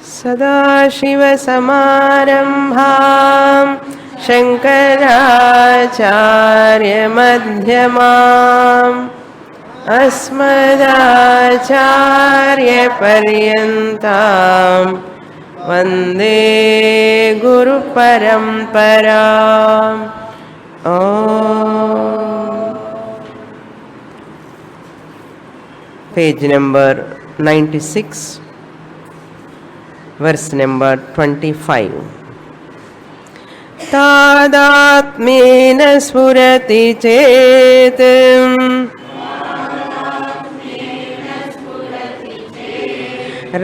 सदाशिवसमारम्भां शङ्कराचार्यमध्यमाम् अस्मदाचार्यपर्यन्तां वन्दे गुरुपरम्पराम्. Page number 96, verse number 25. तादात्म्येन स्फुरति चेत्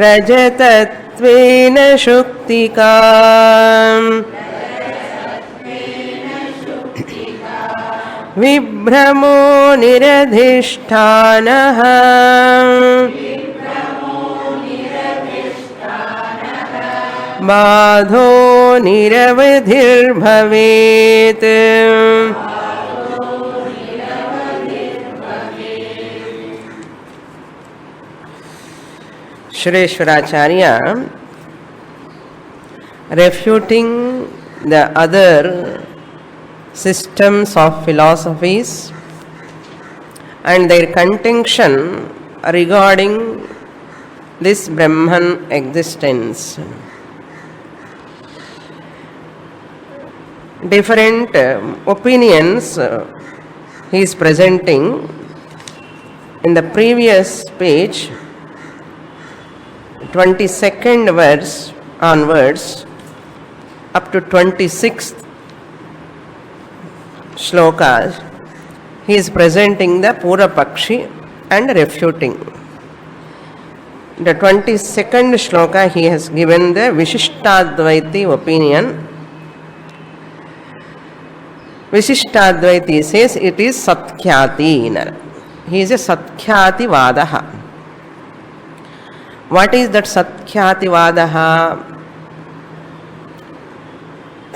रजतत्वेन शुक्तिका विभ्रमो निरधिष्ठानः बाधो निरवधिर्भवेत्. Shreshwaracharya, refuting the other systems of philosophies and their contention regarding this Brahman existence. Different opinions he is presenting in the previous page, 22nd verse onwards up to 26th shlokas. He is presenting the Purapakshi and refuting. The 22nd shloka he has given the Vishishtadvaiti opinion. Vishishtadvaiti says it is Satyati. He is a Satyati Vadaha. What is that Satyati Vadaha?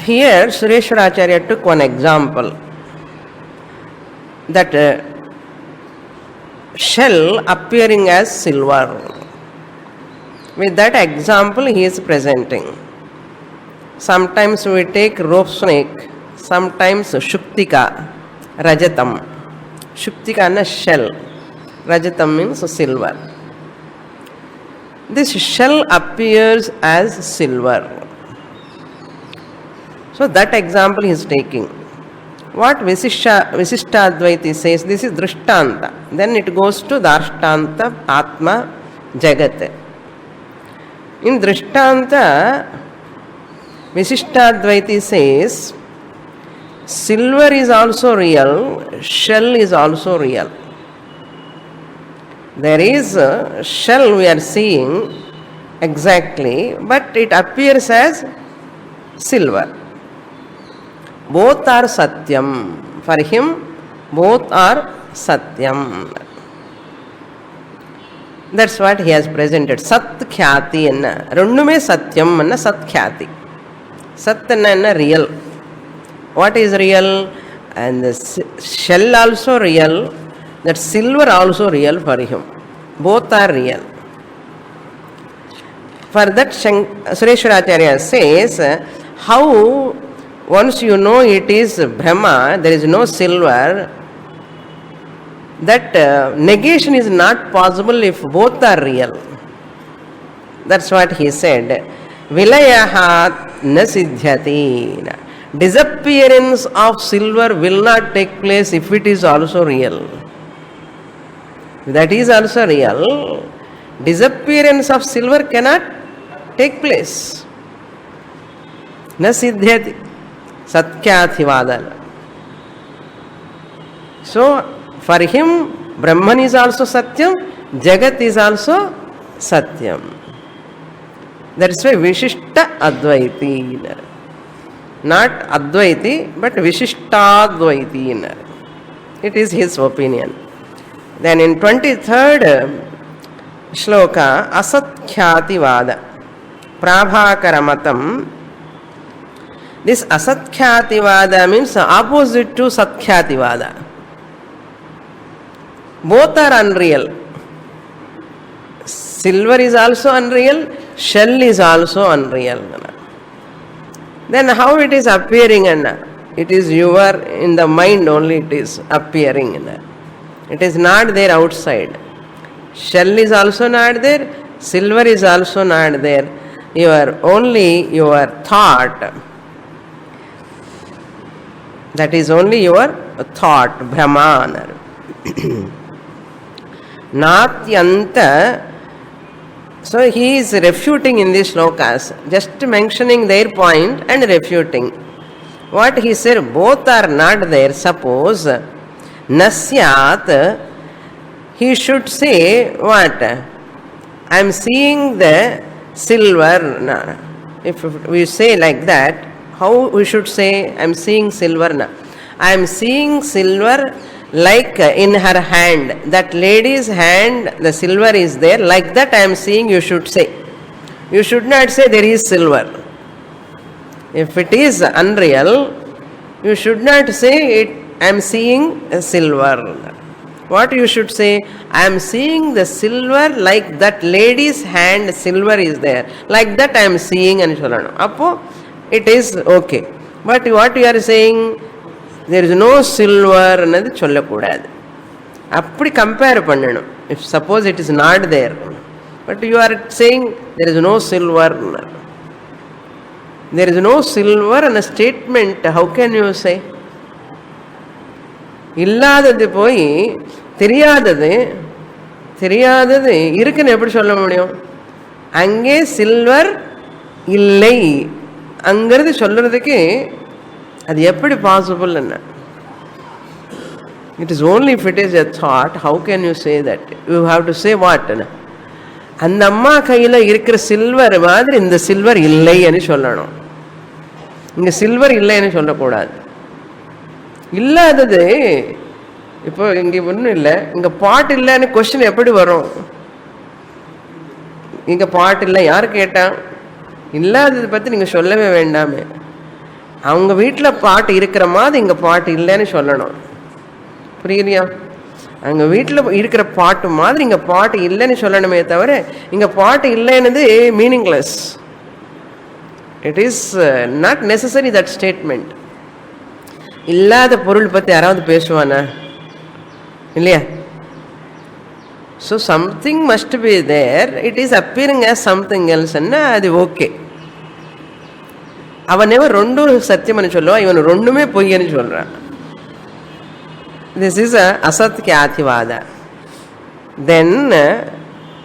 Here Sureshwaracharya took one example, that shell appearing as silver. With that example he is presenting. Sometimes we take rope snake, sometimes Shuktika, Rajatam. Shuktika is shell, Rajatam means silver. This shell appears as silver. So that example he is taking. What Vishishtadvaiti says, this is Drishtanta. Then it goes to Darshtanta, Atma, Jagat. In Drishtanta, Vishishtadvaiti says, silver is also real, shell is also real. There is a shell we are seeing exactly, but it appears as silver. Both are Satyam. For him, both are Satyam. That's what he has presented. Satkhyati enna. Rendume Satyam enna Satkhyati. Sat enna real. What is real? And the shell also real. That silver also real for him. Both are real. For that Sureshwaracharya says, how once you know it is Brahma, there is no silver, that negation is not possible if both are real. That's what he said. Vilayahat na siddhyati. Disappearance of silver will not take place if it is also real. That is also real. Disappearance of silver cannot take place. Na siddhyati. Satyāthivāda. So, for him, Brahman is also Satyam, Jagat is also Satyam. That's why Vishishta Advaiti. Not Advaiti, but Vishishtadvaiti. It is his opinion. Then in 23rd shloka, Asatkhyativada, Prabhakaramatam. This Asatkhyativada means opposite to Satkyativada. Both are unreal. Silver is also unreal, shell is also unreal. Then how it is appearing? It is in the mind only it is appearing. It is not there outside. Shell is also not there, silver is also not there. Only your thought. That is only your thought, Brahman. Natyanta. So he is refuting in these slokas, just mentioning their point and refuting. What he said, both are not there. Suppose Nasyat, he should say what? I am seeing the silver. If we say like that, how we should say, I am seeing silver? I am seeing silver like in her hand. That lady's hand, the silver is there. Like that I am seeing, you should say. You should not say there is silver. If it is unreal, you should not say it. I am seeing a silver. What you should say? I am seeing the silver like that lady's hand, silver is there. Like that I am seeing. Appo it is okay. But what you are saying, there is no silver, annadu sollakudadu. Appadi compare pannanum. If suppose it is not there, but you are saying there is no silver. There is no silver in a statement. How can you say? இல்லாதது போய் தெரியாதது இருக்குன்னு எப்படி சொல்ல முடியும்? அங்கே silver இல்லை அங்கிறது சொல்றதுக்கு அது எப்படி பாசிபிள்? என்ன? It is only if it is a thought. How can you say that? You have to say what? அந்த அம்மா கையில் இருக்கிற சில்வர் மாதிரி இந்த சில்வர் இல்லைன்னு சொல்லணும். இங்க சில்வர் இல்லைன்னு சொல்லக்கூடாது. இல்லாதது இப்போ இங்கே ஒன்றும் இல்லை, இங்கே பாட்டு இல்லைன்னு கொஸ்டின் எப்படி வரும்? இங்கே பாட்டு இல்லை யார் கேட்டான்? இல்லாததை பற்றி நீங்கள் சொல்லவே வேண்டாமே. அவங்க வீட்டில் பாட்டு இருக்கிற மாதிரி இங்கே பாட்டு இல்லைன்னு சொல்லணும். புரியலையா? அங்கே வீட்டில் இருக்கிற பாட்டு மாதிரி இங்கே பாட்டு இல்லைன்னு சொல்லணுமே தவிர இங்கே பாட்டு இல்லைன்னது meaningless. It is not necessary that statement. இல்லாத பொருள் பற்றி யாராவது பேசுவானா? இல்லையா? So something must be there. It is appearing as something எல்ஸ்ன்னா அது ஓகே. அவனேவோ ரெண்டும் சத்தியம்னு சொல்லுவான், இவன் ரெண்டுமே பொய்யன்னு சொல்கிறான். This is a asatyavada. Then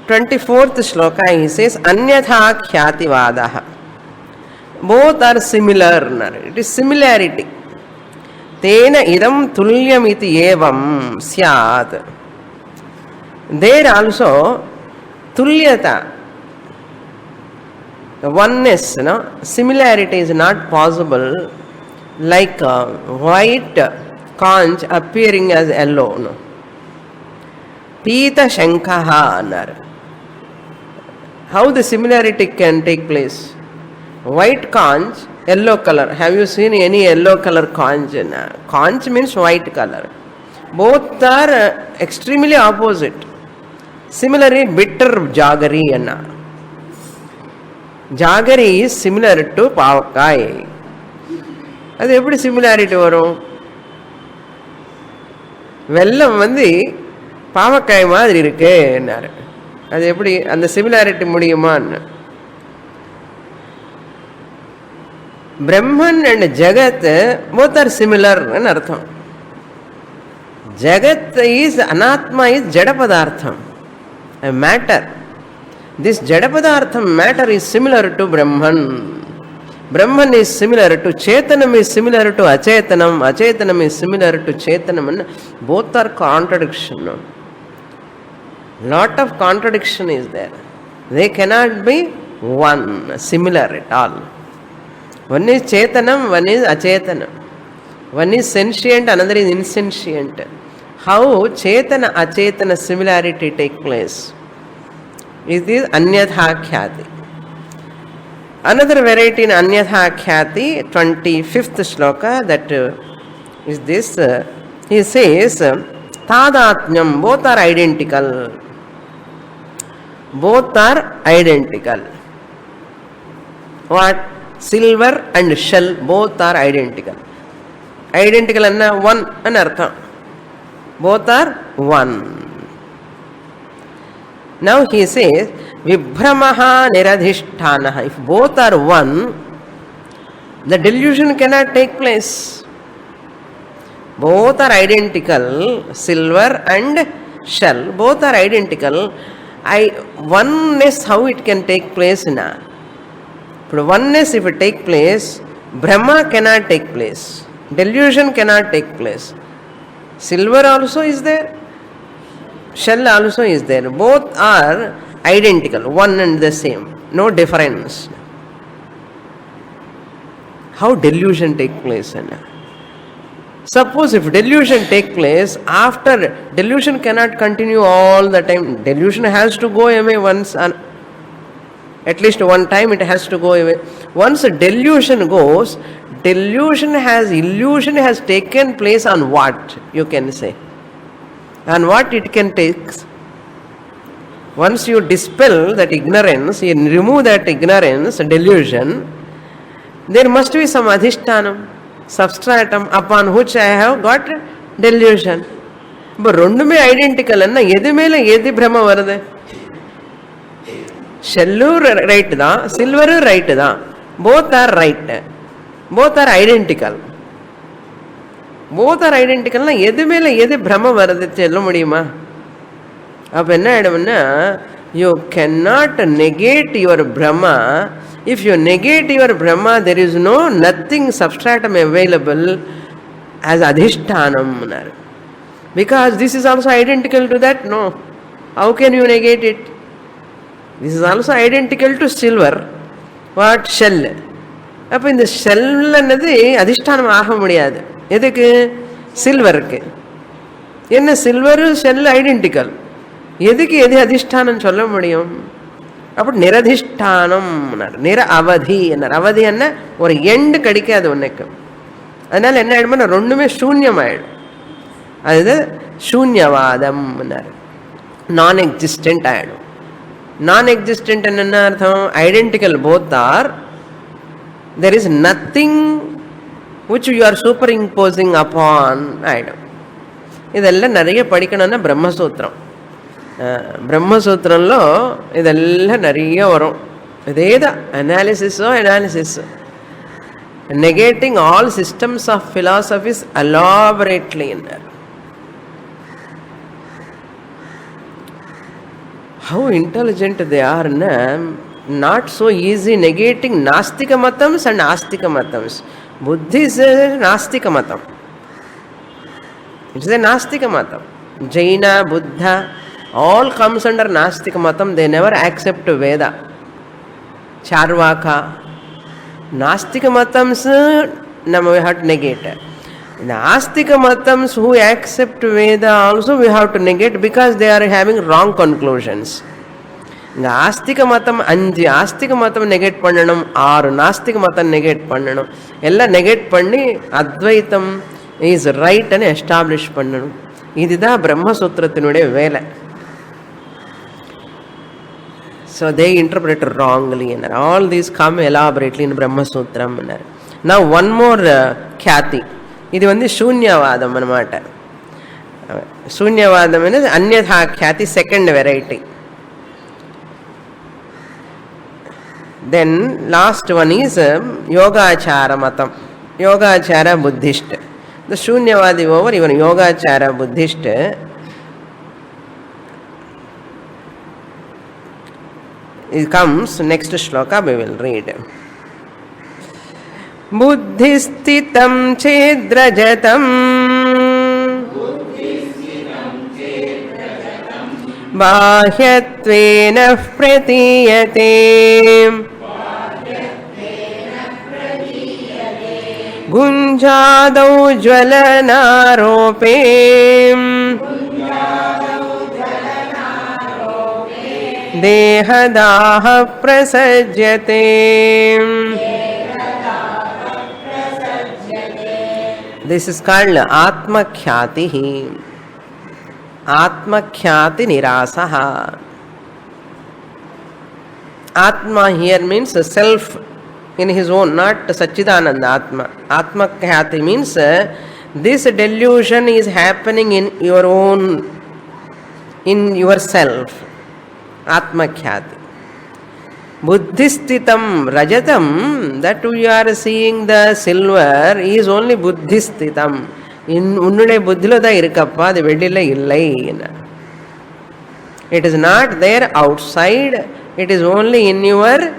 24th shloka he says anyatha khyātivādah. Both are similar. It is similarity. Tena idam tulyam iti evam syāt. There also tulyata, the oneness, similarity is not possible. Like white conch appearing as yellow. Pita Shankaha anar. How the similarity can take place? White conch, yellow color. Have you seen any yellow color conch? Conch means white color. Both are extremely opposite. Similarly, bitter jaggery. Jaggery is similar to pavakai. அது எப்படி similarity வரும்? வெல்லம் பாவக்காய் மாதிரி இருக்கு. அது எப்படி அந்த சிமிலாரிட்டி முடியுமான்னு? பிரம்மன் அண்ட் ஜெகத் போத் ஆர் சிமிலர் அர்த்தம். ஜெகத் இஸ் அனாத்மா, இஸ் ஜட பதார்த்தம், மேட்டர். திஸ் ஜட பதார்த்தம் matter is similar to Brahman. Brahman is similar to Chetanam, is similar to Achetanam, Achetanam is similar to Chetanam. Both are contradiction. Lot of contradiction is there. They cannot be one, similar at all. One is Chetanam, one is Achetanam. One is sentient, another is insentient. How Chetana Achetana similarity take place? It is Anyatha Khyati. Another variety in Anyatha Khyati, 25th shloka, that is this. He says, Tadatnyam, both are identical. Both are identical. What? Silver and shell both are identical. Identical anna one an artham. Both are one. Now he says, Vibhramaha niradhisthanaha. If both are one, the delusion cannot take place. Both are identical, silver and shell, both are identical. Oneness, how it can take place na? But oneness, if it take place, Brahma cannot take place. Delusion cannot take place. Silver also is there. Shell also is there. Both are identical, one and the same. No difference. How delusion take place? Suppose if delusion take place, after delusion cannot continue all the time. Delusion has to go away once, at least one time it has to go away. Once delusion goes, illusion has taken place on what? You can say. And what it can take. Once you dispel that ignorance, you remove that ignorance, delusion, there must be some adhishtanam, substratum upon which I have got delusion. But rendume identical anna edu mele edi brahma varade. Shellu right da, silver right da. Both are right. Both are identical. Both are identical na edu mele edi brahma varade chello mudiyuma. Appo enna aidumna, you cannot negate your brahma. If you negate your brahma, there is nothing substratum available as adhishtanam. Because this is also identical to that. No. How can you negate it? This is also identical to silver. What? Shell. Appo in the shell annadi adhishtanam aaga mudiyadu. Edukku? Silver ku. Enna silver shell identical. Edukku edu adhishtanam solla mudiyum? அப்போ நிரதிஷ்டானம் நிர அவதி என்ன அவதி என்ன ஒரு end கிடைக்காது உனக்கு. அதனால என்ன ஆயிடுமா, ரெண்டுமே சூன்யம் ஆயிடும். அது சூன்யவாதம், நான் எக்ஸிஸ்டன்ட் ஆயிடும். நான் எக்ஸிஸ்டன்ட் என்ன அர்த்தம்? Identical both are, there is nothing which you are super imposing upon ஆயிடும். இதெல்லாம் நிறைய படிக்கணும்னா பிரம்மசூத்திரம். பிரம்மசூத்திரம்లో இதெல்லாம் நிறைய வரும். இதேதான் analysis. Negating all systems of philosophies elaborately. How intelligent they are, not so easy negating Nastika matams and Astika matams. Buddhi is a Nastika matam. It is a Nastika matam. Jaina, Buddha, all comes under Nastika matam. They never accept Veda. Charvaka. Nastika matams, we have to negate. Nastika matams who accept Veda also we have to negate, because they are having wrong conclusions. Nastika matam anji astika matam negate பண்ணனும், 6 நாஸ்திக மதம் negate பண்ணனும். எல்லாம் negate பண்ணி அத்வைத்தம் is right and establish பண்ணனும். இதுதான் பிரம்மசூத்திரத்தினுடைய வேலை. So they interpret wrongly, and all these come elaborately in Brahmasutram. Now one more khyati. ఇది శూన్యవాదం అన్నమాట. శూన్యవాదం అనేది అన్యథా ఖ్యాతి, second variety. Then last one is Yogachara మతం. యోగాచార బుద్ధిస్ట్. ద శూన్యవాది over even Yogachara Buddhist. It comes next shloka, we will read. बुद्धिस्थितं चेद्रजतं बाह्यत्वेन प्रतीयते गुञ्जादौ ज्वलनारोपे देहदाह प्रसज्यते. This is called Atma Khyati. Atma Khyati Nirasaha. Atma here means self in his own, not Satchidananda Atma. Atma Khyati means this delusion is happening in your own, in yourself. Atma Khyati. Buddhistitam Rajatam, that you are seeing the silver is only Buddhistitam. In Unnude Buddhilada irikappa, the Vedilla illai. It is not there outside, it is only in your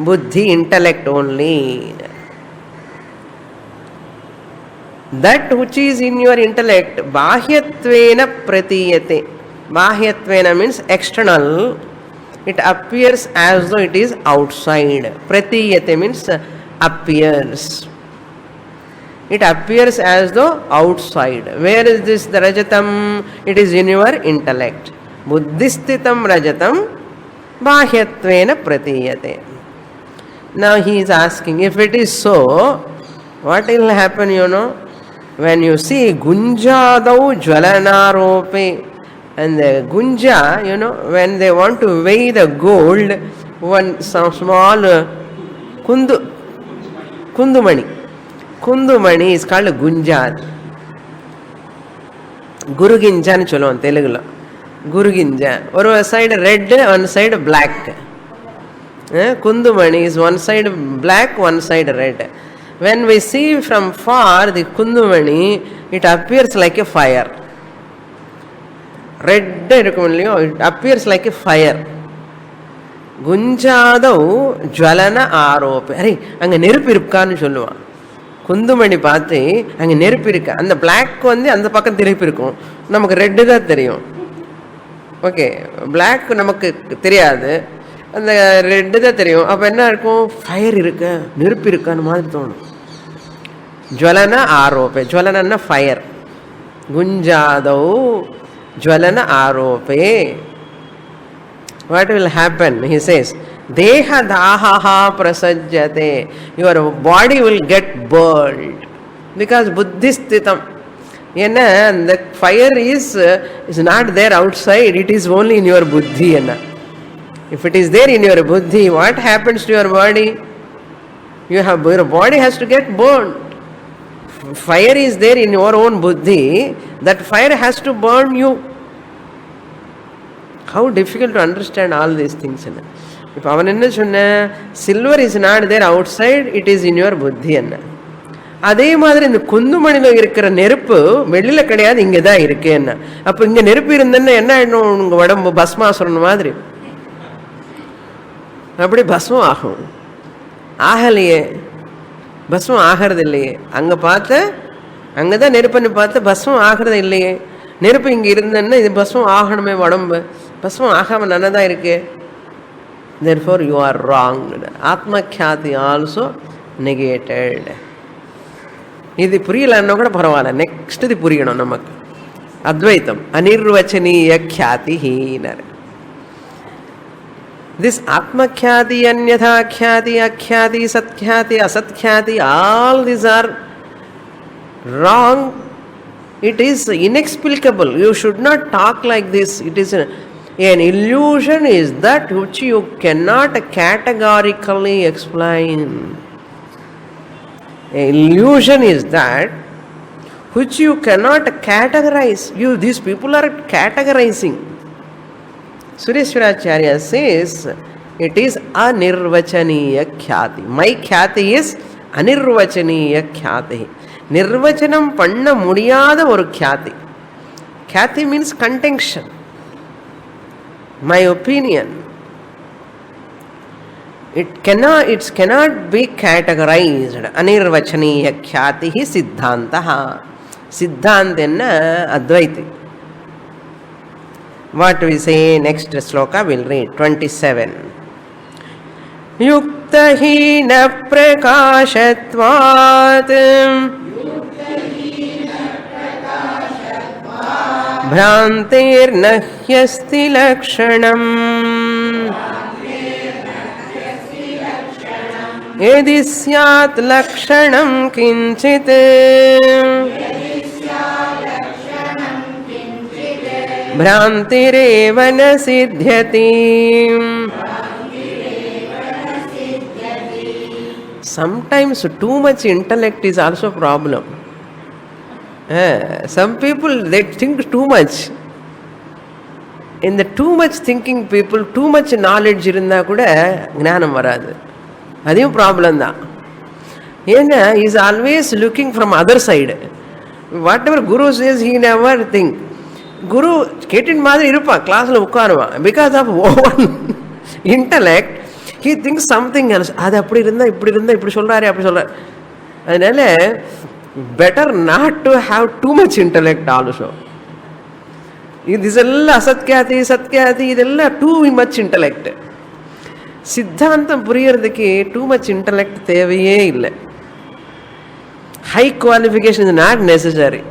buddhi, intellect only. That which is in your intellect, bahyatvena pratiyate. Bahyatvena means external. It appears as though it is outside. Pratiyate means appears. It appears as though outside. Where is this the Rajatam? It is in your intellect. Buddhistitam Rajatam bahyatvena pratiyate. Now he is asking, if it is so, what will happen, when you see Gunjadau Jvalanarope, and the Gunja, when they want to weigh the gold, some small Kundumani is called Gunja. Guru Ginja ni cholo Telugulo. Guru Ginja. One side red, one side black. Kundumani is one side black, one side red. When we see from far the Kundumani, it appears like a fire. Red, it appears like a fire. Gunjadau Jvalana Arope. Hey, anga nerupu irukkaanu solluva. Kundumani paathe anga nerupu irukka. And the black வந்து அந்த பக்கம் திருப்பி இருக்கும். நமக்கு red தான் தெரியும். Okay, black நமக்கு தெரியாது. அந்த ரெட் தான் தெரியும். அப்ப என்ன இருக்கும்? ஃபயர் இருக்க, நெருப்பு இருக்கான்னு மாதிரி தோணும். ஜ்வலன ஆரோபே. ஜ்வலனன்னா fire. குஞ்சாதௌ Jvalana arope. What will happen? He says, Deha dahaha prasajjate. Your body will get burned. Because buddhistitam. The fire is not there outside, it is only in your buddhi. If it is there in your buddhi, what happens to your body? Your body has to get burned. Fire is there in your own buddhi, that fire has to burn you. How difficult to understand all these things. If silver is not there outside, it is in your buddhi. அதே மாதிரி இந்த குந்துமணில இருக்கிற நெருப்பு வெளியில கிடையாது, இங்க தான் இருக்கு. அப்ப இங்க நெருப்பு இருந்தன்னா என்ன ஆயிடும்? உங்க உடம்பு பஸ்மாசுரன் மாதிரி அப்படி பஸ்மம் ஆகும். ஆகலையே, பஸ்மம் ஆகிறது இல்லையே. அங்கே பார்த்த அங்கே தான் நெருப்புன்னு பார்த்து பஸ்மம் ஆகிறது இல்லையே. நெருப்பு இங்கே இருந்தேன்னா இது பஸ்மம் ஆகணுமே, உடம்பு பஸ்மம் ஆகாமல் நல்லா தான் இருக்கு. Therefore you are wrong. Atma Khyati also negated. இது புரியலன்னா கூட பரவாயில்ல, நெக்ஸ்ட் இது புரியணும் நமக்கு. அத்வைத்தம் அனிர்வச்சனீய க்யாதி ஹீனர். This Atma Khyati, Anyatha Khyati, Akhyati, Satyati, Asathyati, all these are wrong. It is inexplicable. You should not talk like this. It is an illusion is that which you cannot categorically explain. An illusion is that which you cannot categorize. These people are categorizing. Sureshwaracharya says it is anirvachaniya khyati. My khyati is anirvachaniya khyati. Nirvachanam panna mudiyada oru khyati. Khyati means contention. My opinion. It cannot be categorized. Anirvachaniya khyati hi siddhantaha. Siddhantenna advaiti. What we say next sloka we'll read 27. Yuktahina prakashatvat Bhrantir nahyasti lakshanam Yadi syat lakshanam kinchit Bhrantireva na siddhyati Sometimes too much intellect is also a problem. Some people, they think too much. In the too much thinking people, too much knowledge இருந்தால் கூட ஞானம் வராது. அதையும் problem தான். ஏன்னா is always looking from other side. Whatever guru says he never think. குரு கேட்டின் மாதிரி இருப்பான், கிளாஸில் உட்காருவான். Because of own intellect he thinks something else. அது அப்படி இருந்தால் இப்படி இருந்தால் இப்படி சொல்கிறாரு அப்படி சொல்கிறார். அதனால better not to have too much intellect also. இதெல்லாம் அசத்யாதி சத்யாதி இதெல்லாம் டூ மச் இன்டலெக்ட். சித்தாந்தம் புரியறதுக்கு டூ மச் இன்டலெக்ட் தேவையே இல்லை. High qualification is not necessary.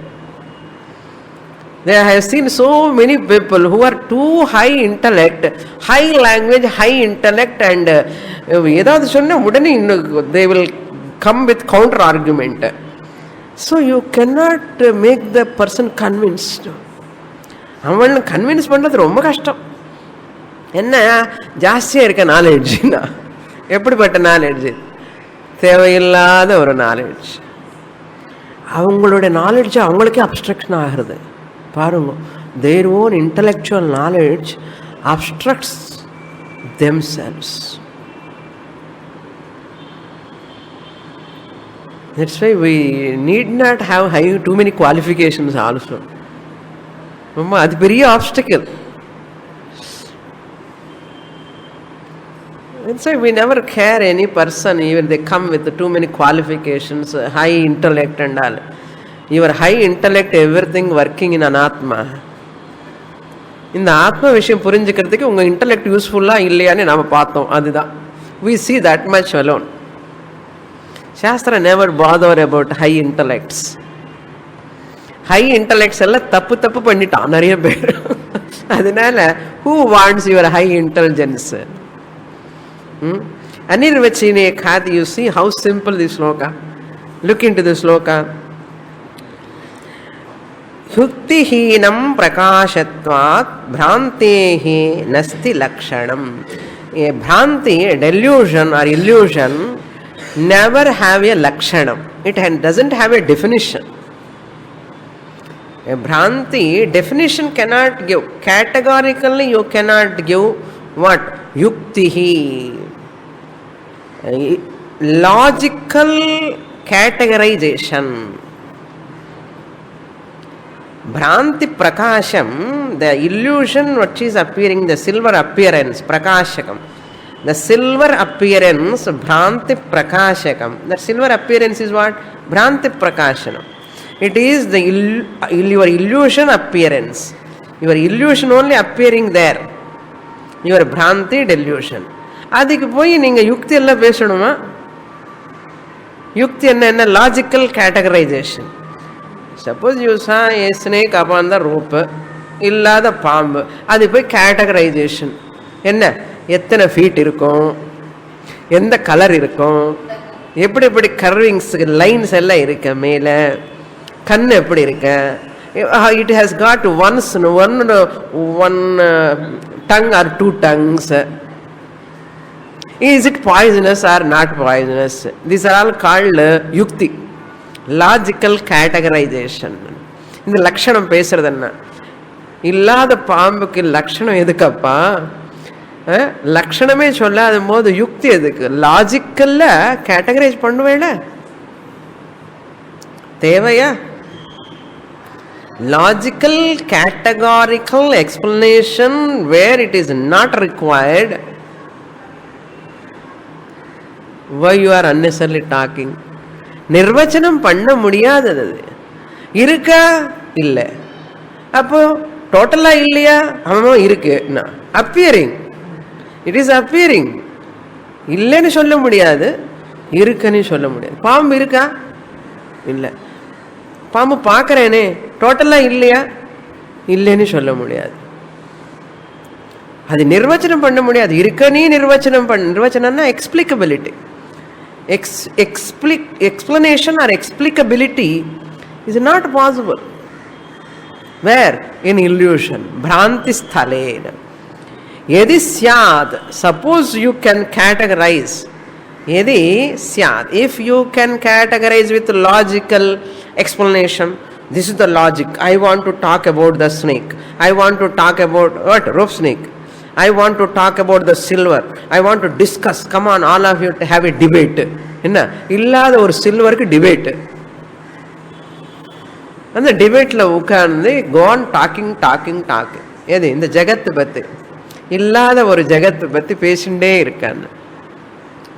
I have seen so many people who are too high intellect, high language, high intellect, and ஏதாவது சொன்னா உடனே they will come with counter argument. So you cannot make the person convinced. அவன் convince பண்ணுறது ரொம்ப கஷ்டம். என்ன ஜாஸ்தியாக இருக்க நாலேஜ்னா எப்படிப்பட்ட நாலேஜ்? தேவையில்லாத ஒரு நாலேஜ். அவங்களுடைய நாலேஜ் அவங்களுக்கே அப்ஸ்ட்ரக்ஷன் ஆகிறது. பாருங்க, their own intellectual knowledge obstructs themselves. That's why we need not have too many qualifications also. அது பெரிய obstacle. That's why we never care any person, even they come with too many qualifications, high intellect and all. Your high intellect, everything working in anatma. இந்த ஆத்ம விஷயம் புரிஞ்சுக்கிறதுக்கு உங்கள் intellect யூஸ்ஃபுல்லாக இல்லையான்னு நாம் பார்த்தோம். அதுதான் we see that much alone. சாஸ்திரம் never bother about high intellects. High intellects எல்லாம் தப்பு பண்ணிட்டான் நிறைய பேர். அதனால who wants your high intelligence? Anirvachine khadi, you see how simple this sloka. Look into the sloka. Yuktihinam prakashatvat bhrantehi nasti lakshanam. A bhranti, a delusion or illusion, never have a lakshanam. It doesn't have a definition. A bhranti definition cannot give. Categorically you cannot give what? Yuktihi. Logical categorization. Bhranti prakasham, the illusion which is appearing, the silver appearance, prakashakam. The silver appearance, bhranti prakashakam. The silver appearance is what? Bhranti prakashanam. It is your illusion appearance. Your illusion only appearing there. Your bhranti delusion. அதுக்கு போய் நீங்கள் யுக்தி எல்லாம் பேசணுமா? யுக்தி என்ன? Logical categorisation. Suppose you சா ஏ snake upon the rope, இல்லாத பாம்பு, அது போய் கேட்டகரைசேஷன். என்ன எத்தனை ஃபீட் இருக்கும், எந்த கலர் இருக்கும், எப்படி கர்விங்ஸ் லைன்ஸ் எல்லாம் இருக்க, மேலே கண் எப்படி இருக்க, it has got one tongue or two tongues. Is it poisonous or not poisonous? These are all called yukti, logical categorization. இந்த லட்சணம் பேசுறது என்ன? இல்லாத பாம்புக்கு லட்சணம் எதுக்கப்பா? லட்சணமே சொல்லாத போது யுக்தி எதுக்கு? லாஜிக்கல்ல கேட்டகரைஸ் பண்ணுவேல, தேவையா? Logical categorical explanation where it is not required. Why you are unnecessarily talking? நிர்வச்சனம் பண்ண முடியாதது இருக்கா இல்லை, அப்போ டோட்டலா இல்லையா? அவன் இருக்கு, அப்பியரிங், இட் இஸ் அப்பியரிங். இல்லைன்னு சொல்ல முடியாது, இருக்குன்னு சொல்ல முடியாது. பாம்பு இருக்கா? இல்லை. பாம்பு பார்க்குறேனே, டோட்டலா இல்லையா? இல்லைன்னு சொல்ல முடியாது. அது நிர்வச்சனம் பண்ண முடியாது. இருக்க நீ நிர்வச்சனம் பண்ண, நிர்வச்சனம்னா எக்ஸ்பிளிகபிலிட்டி. Explanation or explicability is not possible. Where? In illusion. Bhranti sthalena. Yadi syad, suppose you can categorize Yadi syat. If you can categorize with logical explanation, this is the logic. I want to talk about the snake. I want to talk about what? Rope snake. I want to talk about the silver. I want to discuss. Come on, all of you have a debate. Illada or silver debate. And the debate la ukandi go on talking. Yadi in the jagat batti. Illada or jagat batti patient day irkan.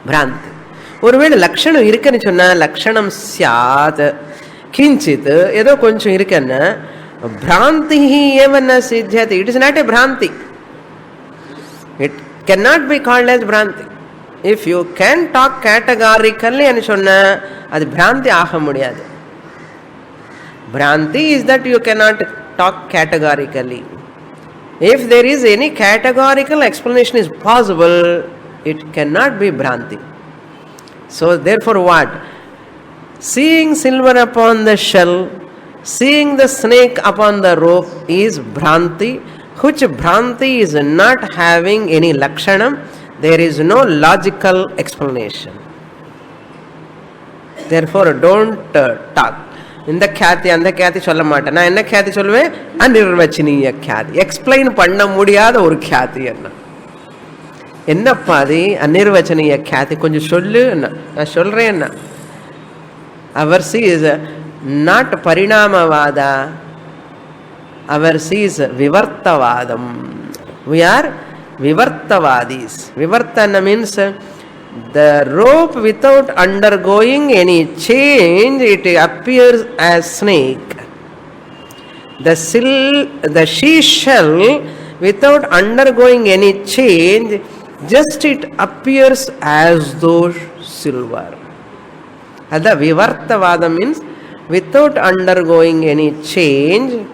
Bhranti. ஒருவேளை லட்சணம் இருக்குன்னு சொன்னா லட்சணம் சியாத் கிஞ்சித் ஏதோ கொஞ்சம் இருக்குன்னா பிராந்தி ஏவன சித்தியதி. It is not a bhranti. It can not be called as bhranti. If you can talk categorically என்று சொன்னா அது பிராந்தி ஆக முடியாது. Bhranti is that you cannot talk categorically. If there is any categorical explanation is possible, it cannot be bhranti. So therefore what? Seeing silver upon the shell, seeing the snake upon the rope is bhranti, which bhranti is not having any lakshanam. There is no logical explanation. Therefore don't talk. இந்த ख्याति அந்த ख्याति சொல்ல மாட்டேன். நான் என்ன ख्याति சொல்லுவேன்? அநிர்வச்சனீய ख्याति. எக்ஸ்பிளைன் பண்ண முடியாத ஒரு ख्याति. என்னப்பா அது அநிர்வச்சனீய ख्याति? கொஞ்சம் சொல்லு. நான் சொல்றேன். Ours is not parinamavada, ours is vivartavadam. we are vivartavadis. Vivartana means the rope without undergoing any change, it appears as snake. The seashell without undergoing any change, just it appears as though silver. That vivartavada means without undergoing any change,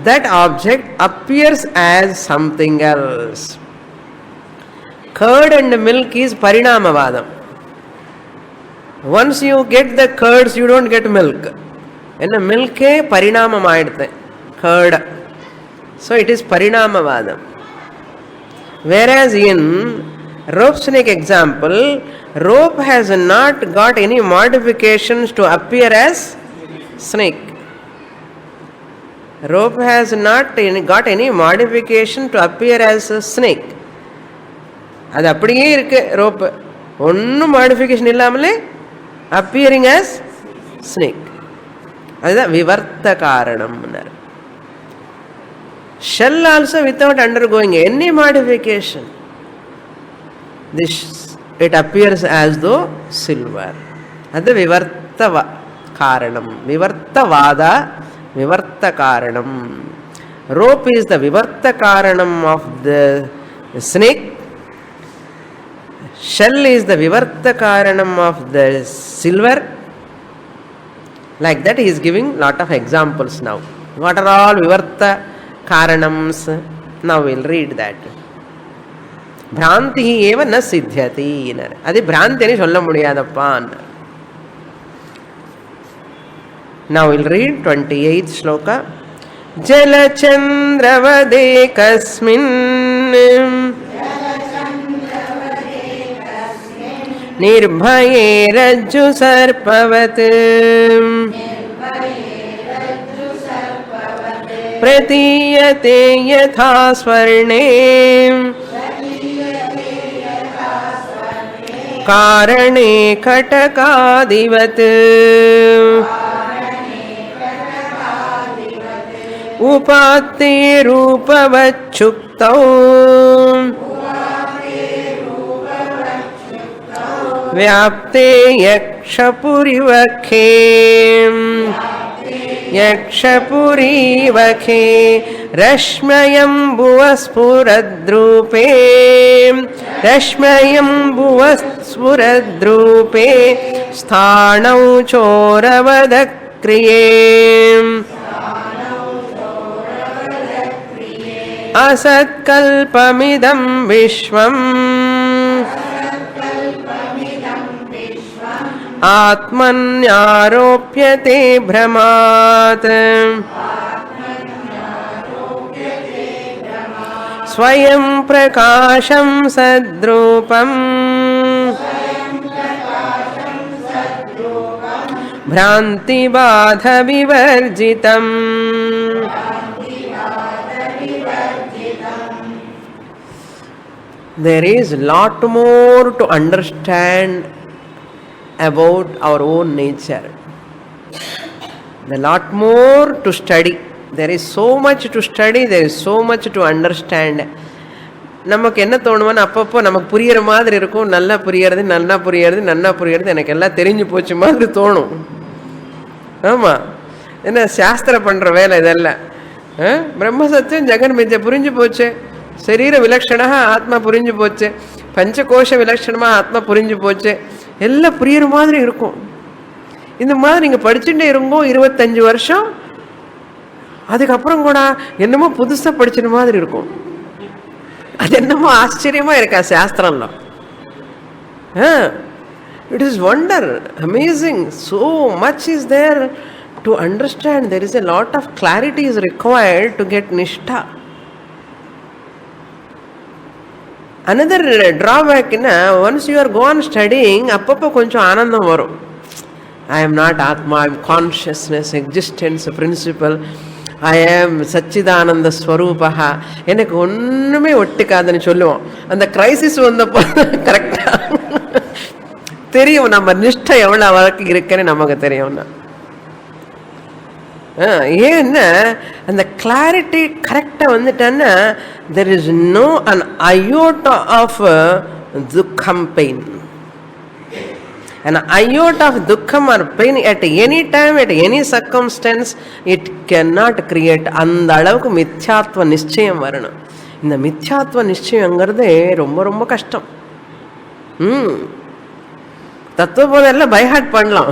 that object appears as something else. Curd and milk is parinamavadam. Once you get the curds, you don't get milk. And the milk is parinamamaiduthe. Curd. So it is parinamavadam. Whereas in rope snake example, rope has not got any modifications to appear as snake. Rope has not got any modification to appear as a snake. அது அப்படியே இருக்கு rope. ஒன்னும் modification இல்லாமலே appearing as snake. அதுதான் விவர்த்த காரணம். Shell also without undergoing any modification, it appears as though silver. அது விவர்த்த காரணம். விவர்த்தவாதா vivarta karanam. Rope is the vivarta karanam of the snake. Shell is the vivarta karanam of the silver. Like that he is giving lot of examples now. What are all vivarta karanams? Now we will read that. Bhranti eva na siddhyati. Adi bhranti ani solla mudiyadappa. Now we'll read 28th shloka. Jalachandravade kasmin nirbhaye rajju sarpavat pratiyate yatha swarne karane katakadivat उपात्ते रूपवच्छुक्तौ व्याप्ते यक्षपुरीवखे रश्मयम्बुवस्फुरद्रूपे स्थाणौ चोरवदक्रिये असत्कल्पमिदं विश्वम् आत्मन्यारोप्यते भ्रमात् swayam prakasham sadrupam bhranti badha vivarjitam. There is lot more to understand about our own nature. A lot more to study. There is so much to study, there is so much to understand. நமக்கு என்ன தோணுவோன்னு அப்பப்போ நமக்கு புரிகிற மாதிரி இருக்கும். நல்லா புரியறது, நல்லா புரியறது, நல்லா புரியறது, எனக்கு எல்லாம் தெரிஞ்சு போச்சு மாதிரி தோணும். ஆமாம், என்ன சாஸ்திரம் பண்ணுற வேலை இதெல்லாம். பிரம்ம சத்தியம் ஜெகன் மித்யா புரிஞ்சு போச்சு, சரீர விலக்ஷணா ஆத்மா புரிஞ்சு போச்சு, பஞ்சகோஷ விலக்ஷணமாக ஆத்மா புரிஞ்சு போச்சு, எல்லாம் புரியுற மாதிரி இருக்கும். இந்த மாதிரி நீங்கள் படிச்சுட்டே இருங்கோ 25 வருஷம், அதுக்கப்புறம் கூட என்னமோ புதுசாக படிச்சிட மாதிரி இருக்கும். அது என்னமோ ஆச்சரியமாக இருக்கா சாஸ்திரம்ல. It is wonder, amazing. So much is there to understand. There is a lot of clarity is required to get nishta. another drawback na, once you are gone studying, அப்பப்போ கொஞ்சம் ஆனந்தம் வரும். I am not Atma, I am consciousness, existence, principle. I am Satchidananda Swarupaha. எனக்கு ஒன்றுமே ஒட்டுக்காதுன்னு சொல்லுவோம். அந்த crisis வந்தப்போ கரெக்டாக தெரியும் நம்ம நிஷ்டை எவ்வளோ வரைக்கும் இருக்குன்னு நமக்கு தெரியும்னா. ஏன்னா அந்த கிளாரிட்டி கரெக்டாக வந்துட்டான்னா there is no an iota of dukham pain. An iota of dukham or pain at any time, at any circumstance, it cannot create. அந்த அளவுக்கு மித்யாத்வ நிச்சயம் வரணும். இந்த மித்யாத்வ நிச்சயங்கிறது ரொம்ப ரொம்ப கஷ்டம். தத்துவபோதம் எல்லாம் பைஹார்ட் பண்ணலாம்,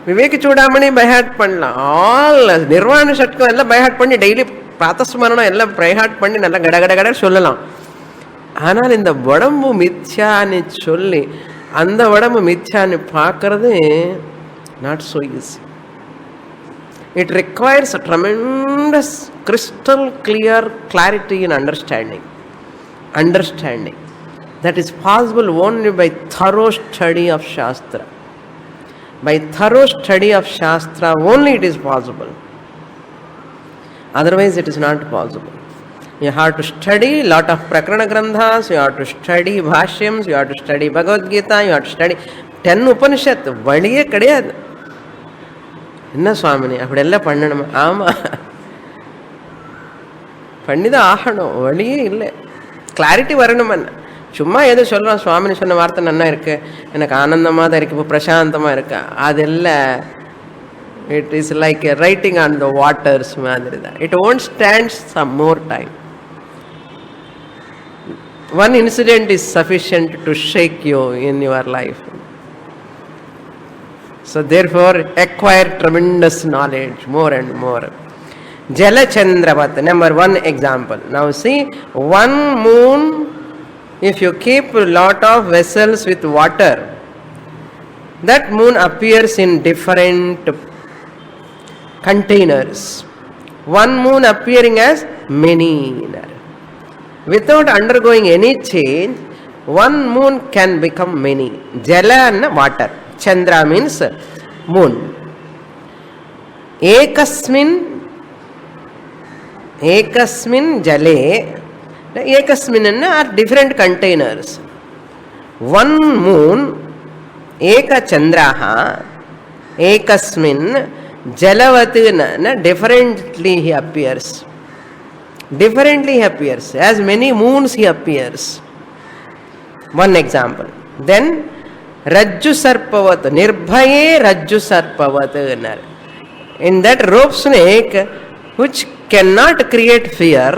விவேக சூடாமணி பைஹார்ட் பண்ணலாம், ஆல் நிர்வாண ஷட்கம் எல்லாம் பைஹார்ட் பண்ணி டெய்லி பிராத்தஸ்மரணம் எல்லாம் பைஹார்ட் பண்ணி நல்லா கடகட சொல்லலாம். ஆனால் இந்த உடம்பு மித்யான்னு சொல்லி அந்த உடம்பு மித்யான்னு பார்க்கறது not so easy. It requires a tremendous crystal clear clarity in understanding. That is possible only by thorough study of Shastra. By thorough study of Shastra only it is possible. Otherwise it is not possible. You have to study lot of Prakarana Grandhas, you have to study Bhashyams, you have to study Bhagavad Gita, you have to study 10 Upanishad. வழியே கிடையாது. என்ன சுவாமினி அப்படியெல்லாம் பண்ணணுமா? ஆமாம், பண்ணிதான் ஆகணும், வழியே இல்லை. கிளாரிட்டி வரணுமன்னு சும்மா எது சொல்கிறோம், சுவாமினி சொன்ன வார்த்தை நல்லா இருக்கு, எனக்கு ஆனந்தமாக தான் இருக்கு, இப்போ பிரசாந்தமாக இருக்கா, அதெல்லாம் it is like writing on the waters மாதிரி தான். It won't stand some more time. One incident is sufficient to shake you in your life. So therefore acquire tremendous knowledge more and more. Jalachandravat, number 1 example. Now see, one moon, if you keep a lot of vessels with water, that moon appears in different containers. One moon appearing as many. Without undergoing any change, one moon can become many. Jala and water. Chandra means moon. Ekasmin jale. Ekasmin are different containers. One moon, eka chandraha, ekasmin jalavatena, differently he appears. Differently he appears. As many moons he appears. One example. Then Rajju Sarpavat, Nirbhaye Rajju Sarpavat. In that rope snake which cannot create fear,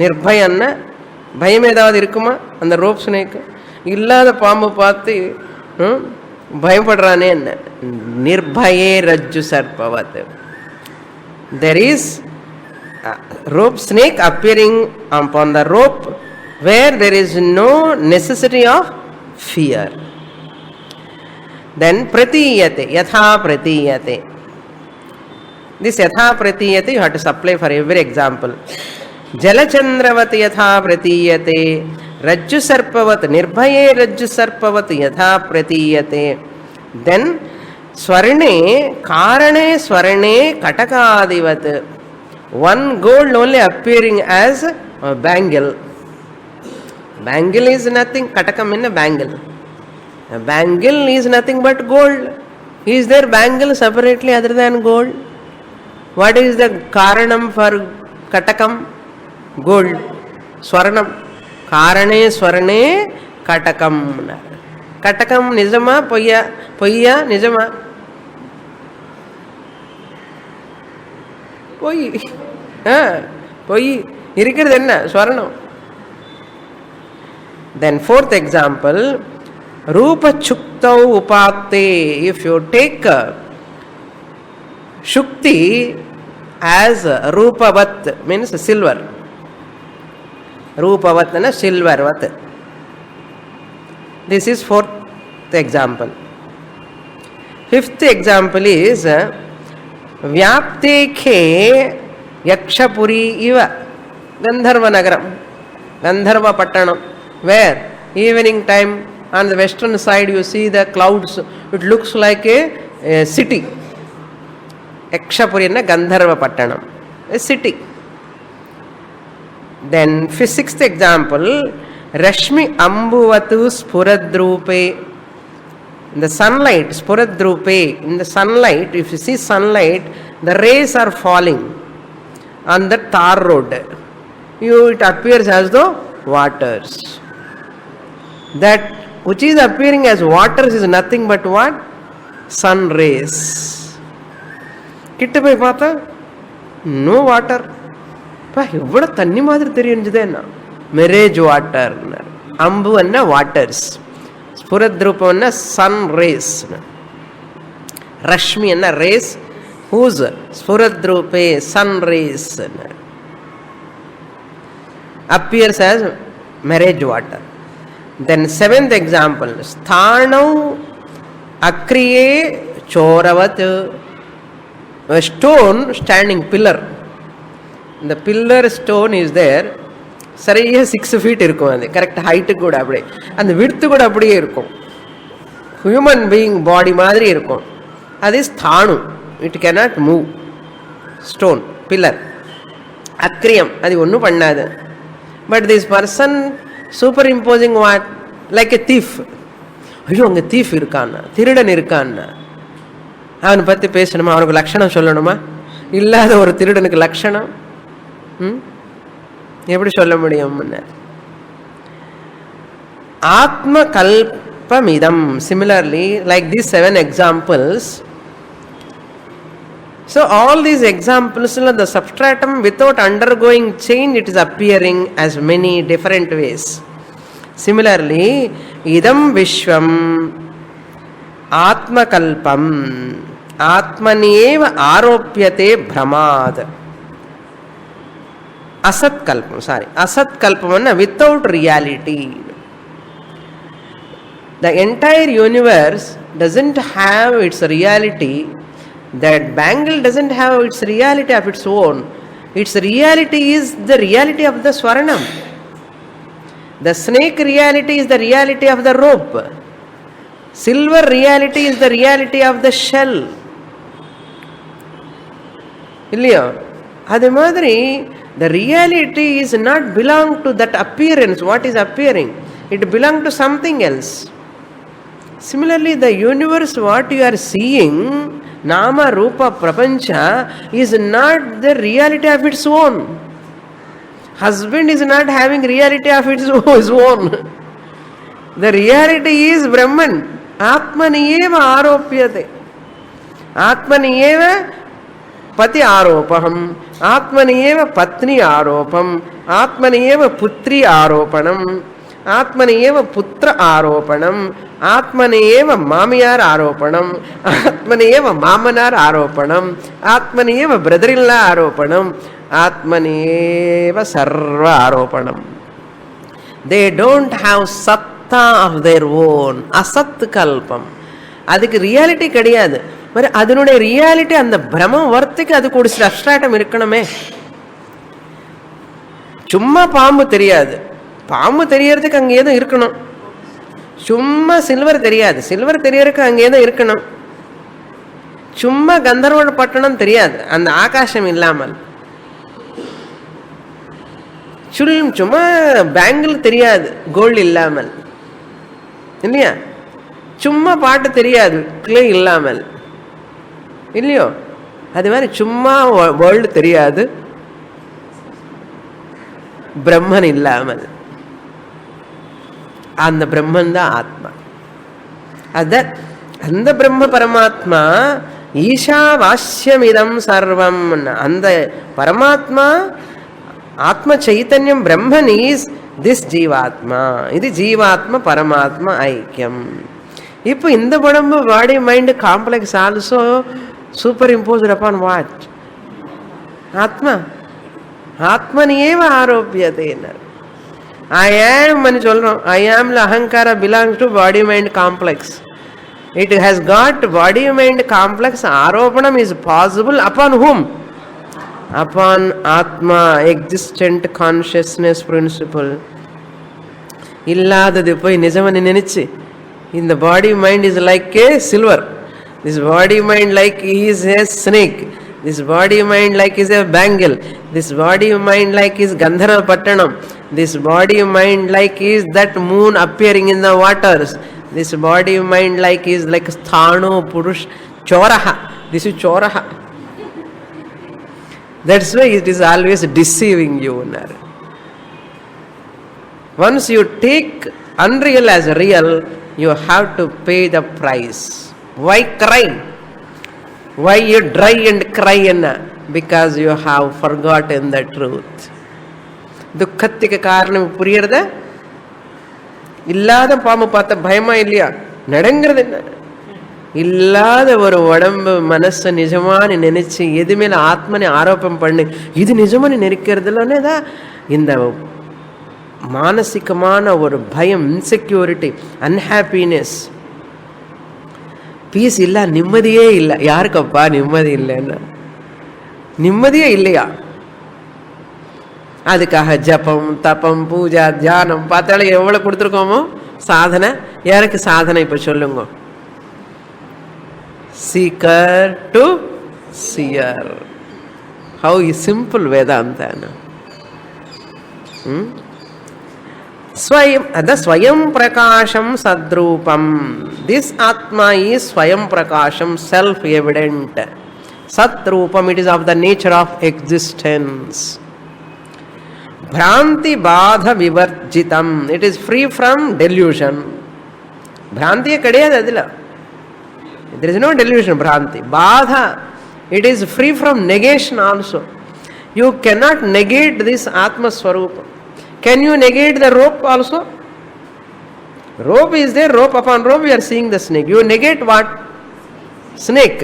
Nirbhayanna, பயமே ஏதாவது இருக்குமா அந்த rope snake? இல்லாத பாம்பு பார்த்து பயப்படுறானே என்ன? நிர்பயே ரஜ்ஜு சர்பவத். There is rope snake appearing upon the rope where there is no necessity of fear. Then pratiyate, yatha pratiyate. This yatha pratiyate you have to supply for every example. जलचंद्रवत यथा प्रतीयते रज्जु सर्पवत निर्भये रज्जु सर्पवत यथा प्रतीयते देन स्वर्णे कारणे स्वर्णे कटकादिवत one gold only appearing as a bangle. Bangle is nothing, katakam in a bangle. A bangle is nothing but gold. Is there bangle separately other than gold? What is the karanam for katakam? Gold. Swarnam. Karane swarne katakam. Katakam nijama poya. Poya nijama. Poyi. Poyi. Irikkiradhu enna? Swarnam. Then fourth example, Rupa Chuktau Upakte. If you take Shukti as Rupavat, means silver. Rupavat and silvervat. This is fourth example. Fifth example is Vyapte Khe Yakshapuri Iva Gandharva Nagaram. Gandharva Pattanam. Where evening time on the western side you see the clouds, it looks like a city. Yakshapuri na Gandharva Pattanam, a city. Then sixth example, Rashmi Ambuvatu Spuradrupe. In the sunlight, Spuradrupe, in the sunlight, if you see sunlight, the rays are falling on the tar road. It appears as though waters. That which is appearing as waters is nothing but what? Sun rays. Kitta pai paatha? No water. Pa evvada thanni maadhiri theriyunjudena. Mirage water. Ambu anna waters. Spuradrupa anna sun rays. Rashmi anna rays. Whose? Spuradrupe sun rays. Appears as mirage water. Then seventh example, Sthanau Akriye Choravat. A stone standing pillar. The pillar stone is there. Sariya 6 feet irukkum. Correct height kuda apdi. And the width kuda apdi irukkum. Human being body madri irukkum. That is Sthanu. It cannot move. Stone, pillar. Akriyam. Adi onnu pannadu. But this person superimposing what? Like a thief. ஐயோ அங்கே thief இருக்கான்னா, திருடன் இருக்கான்னா, அவனை பற்றி பேசணுமா? அவனுக்கு லட்சணம் சொல்லணுமா? இல்லாத ஒரு திருடனுக்கு லட்சணம் எப்படி சொல்ல முடியும்? ஆத்ம கல்பமிதம். Similarly, like these 7 examples. So all these examples, the substratum without undergoing change, it is appearing as many different ways. Similarly, idam vishvam atma kalpam atmaniyeva aropyate bhramad. Asat kalpam, asat kalpam without reality. The entire universe doesn't have its reality. That bangle doesn't have its reality of its own. Its reality is the reality of the Swarnam. The snake reality is the reality of the rope. Silver reality is the reality of the shell. Illaya? Adhe madri, the reality is not belong to that appearance, what is appearing. It belongs to something else. Similarly, the universe, what you are seeing, Nama Rupa Prapancha, is not the reality of its own. Husband is not having reality of his own. The reality is Brahman. Atmaniyeva aropyate. Atmaniyeva pati aropaham. Atmaniyeva patni aropam. Atmaniyeva putri aropanam. Atmaniyeva putra aropanam. Atmaniyeva mamiyar aropanam. Atmaniyeva mamanar aropanam. Atmaniyeva brother-in-law aropanam. Atmaniyeva sarva aropanam. They don't have satta of their own. Asat kalpam. அதுக்கு reality கிடையாது. మరి அதனுடைய reality அந்த பிரம்மம் வர்த்திக்கு அதுக்கு ஒரு substratum இருக்கணுமே. சும்மா பாம்பு தெரியாது. பாம்பு தெரியறதுக்கு அங்கே ஏதோ இருக்கணும். சும்மா சில்வர் தெரியாது. சில்வர் தெரியறதுக்கு அங்கே ஏதோ இருக்கணும். சும்மா கந்தர்வோட பட்டணம் தெரியாது அந்த ஆகாசம் இல்லாமல். சும்மா பேங்கிள் தெரியாது கோல்டு இல்லாமல், இல்லையா? சும்மா பாட்டு தெரியாது கிளே இல்லாமல், இல்லையோ? அது மாதிரி சும்மா வேர்ல்டு தெரியாது பிரம்மன் இல்லாமல். அந்த பிரம்மன் தான் ஆத்மா. அந்த பிரம்ம பரமாத்மா ஈஷாவாஸ்யமிதம் சர்வம். அந்த பரமாத்மா ஆத்ம சைத்தன்யம் பிரம்மன் இஸ் திஸ் ஜீவாத்மா. இது ஜீவாத்மா பரமாத்மா ஐக்கியம். இப்போ இந்த உடம்பு body mind complex also super imposed upon what? ஆத்மா. ஆத்மனியேவ ஆரோப்பியதே. ஐ ஆம் అని சொல்றோம். ஐ ஆம்ல அகங்கார belongs to body mind complex. It has got body mind complex. Aropanam is possible upon whom? Upon Atma, existent consciousness principle. Illadadu poi nijamani nenichi. In the body mind is like a silver. This body mind like is a snake. This body mind like is a bangle. This body mind like is Gandhara Pattanam. This body mind like is that moon appearing in the waters. This body mind like is like sthano purush choraha. This is choraha. That's why it is always deceiving you. Once you take unreal as real, you have to pay the price. Why cry? Why you dry and cry? Because you have forgotten the truth. Dukhathikku kaaranam puriyirada? இல்லாத பாம்பு பார்த்த பயமா இல்லையா? நடங்கிறது என்ன? இல்லாத ஒரு உடம்பு மனசை நிஜமா நீ நினைச்சு எது மேல ஆத்மனை ஆரோப்பம் பண்ணு, இது நிஜமா நீ நினைக்கிறதுலன்னே தான் இந்த மானசிகமான ஒரு பயம், இன்செக்யூரிட்டி, அன்ஹாப்பினஸ், பீஸ் இல்லை, நிம்மதியே இல்லை. யாருக்கப்பா நிம்மதி இல்லைன்னா? நிம்மதியே இல்லையா? அதுக்காக ஜபம், தபம், பூஜா, தியானம் பார்த்தாலும் எவ்வளோ கொடுத்துருக்கோமோ சாதனை. யாருக்கு சாதனை இப்போ சொல்லுங்க? Seeker to seer. How simple வேதாந்தான. ஸ்வயம் அத ஸ்வயம் பிரகாசம் சத்ரூபம். திஸ் ஆத்மா is svayam prakasham, self evident. Sadrupam, it is of the nature of existence. Bhranti badha vivarjitam. It is free from delusion. Bhranti kadiyadu adila. There is no delusion. Bhranti badha, it is free from negation also. You cannot negate this Atma Swarupa. Can you negate the rope also? Rope is there, rope upon rope we are seeing the snake. You negate what? Snake.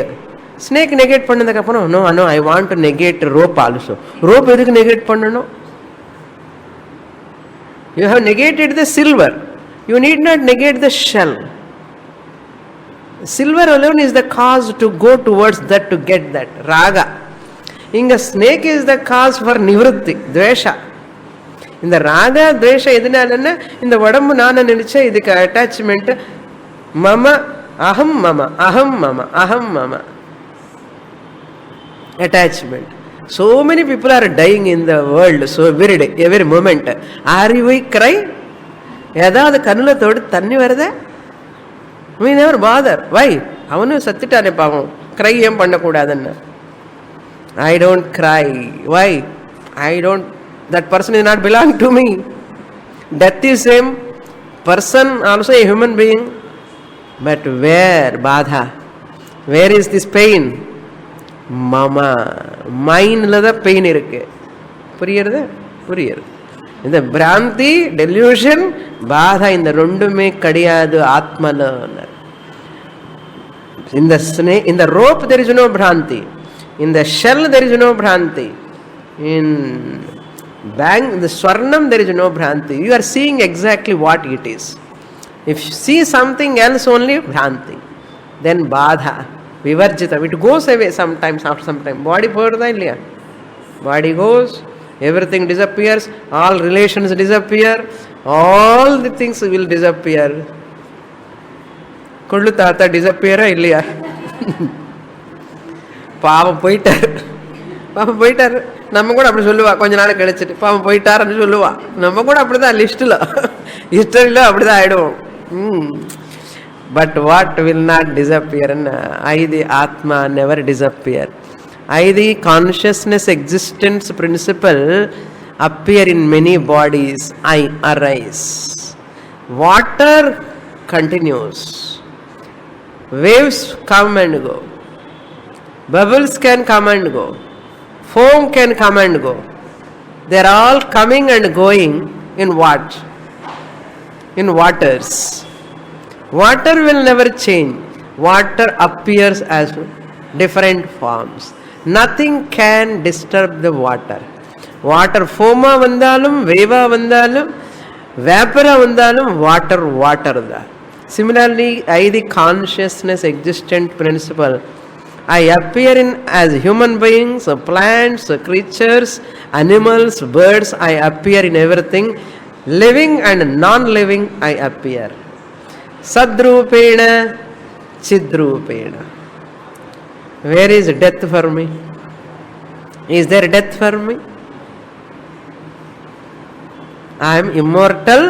Snake negate pannadukku appuram no, I want to negate rope also. Rope edukku negate pannano? You have negated the silver. You need not negate the shell. Silver alone is the cause to go towards that, to get that. Raga. Inga snake is the cause for nivritti, dvesha. In the raga, dvesha edinalanna, in the vadammu nana nenicha idukku attachment. Mama, aham mama, aham mama, aham mama. Attachment. So many people are dying in the world, so every day, every moment. Are we cry? ஏதாவது கண்ணுல தோடு தண்ணி வருதே? We never bother. Why? அவனு சத்திட்டானே பாவம், cry ஏன் பண்ணக்கூடாதுன்னு. I don't cry. Why? That person is not belong to me. Death is same. Person also a human being. But where badha? Where is this pain? மமா மைண்ட்ல தான் pain இருக்கு. புரியுறது? இந்த பிராந்தி, delusion, பாதா, இந்த ரெண்டுமே கிடையாது ஆத்மல. இந்த rope there is no bhranti. In the shell there is no bhranti. In the swarnam there is no bhranti. You are seeing exactly what it is. If you see something else only, bhranti. Then badha, vivarjita, it goes away sometimes, after some time. Body போறதா இல்லையா? Body goes, everything disappears, all relations disappear, all the things will disappear. கொள்ளு தாத்தா டிசப்பியரா இல்லையா? பாவம் போயிட்டார், பாவம் போயிட்டார். நம்ம கூட அப்படி சொல்லுவா, கொஞ்ச நாள் கழிச்சிட்டு பாவம் போயிட்டாருன்னு சொல்லுவா. நம்ம கூட அப்படிதான் லிஸ்ட்டில் ஹிஸ்டரியில் அப்படிதான் ஆயிடுவோம். But what will not disappear? I, the Atma, never disappear. I, the consciousness existence principle, appear in many bodies. I arise. Water continues. Waves come and go. Bubbles can come and go. Foam can come and go. They are all coming and going in what? In waters. Water will never change. Water appears as different forms. Nothing can disturb the water. Water foama vandalum, veva vandalum, vapora vandalum, water da. Similarly, I, the consciousness existent principle, I appear in as human beings, plants, creatures, animals, birds. I appear in everything. Living and non-living, I appear. Sadrupena, Chidrupena. Where is death for me? Is there death for me? I am immortal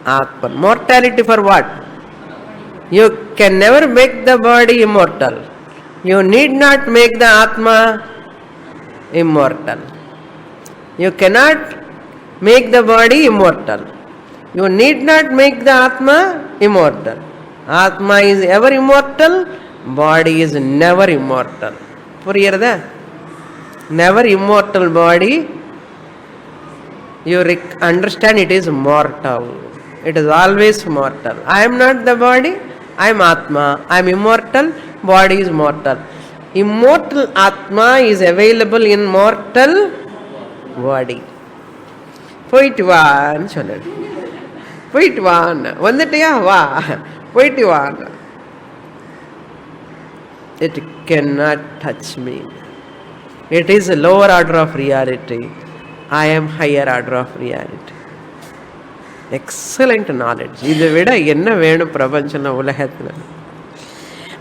Atman. Mortality for what? You can never make the body immortal. You need not make the Atma immortal. You cannot make the body immortal. You need not make the Atma immortal. Atma is ever immortal, body is never immortal. Puriyarada? Never immortal body, you understand it is mortal. It is always mortal. I am not the body, I am Atma. I am immortal, body is mortal. Immortal Atma is available in mortal body. போயிட்டு வான்னு சொன்னார். போயிட்டு வான்னு வந்துட்டியா, வா போயிட்டு வான்னு. It cannot touch me. It is a lower order of reality. I am higher order of reality. Excellent knowledge. இதை விட என்ன வேணும் பிரபஞ்சன உலகத்துல?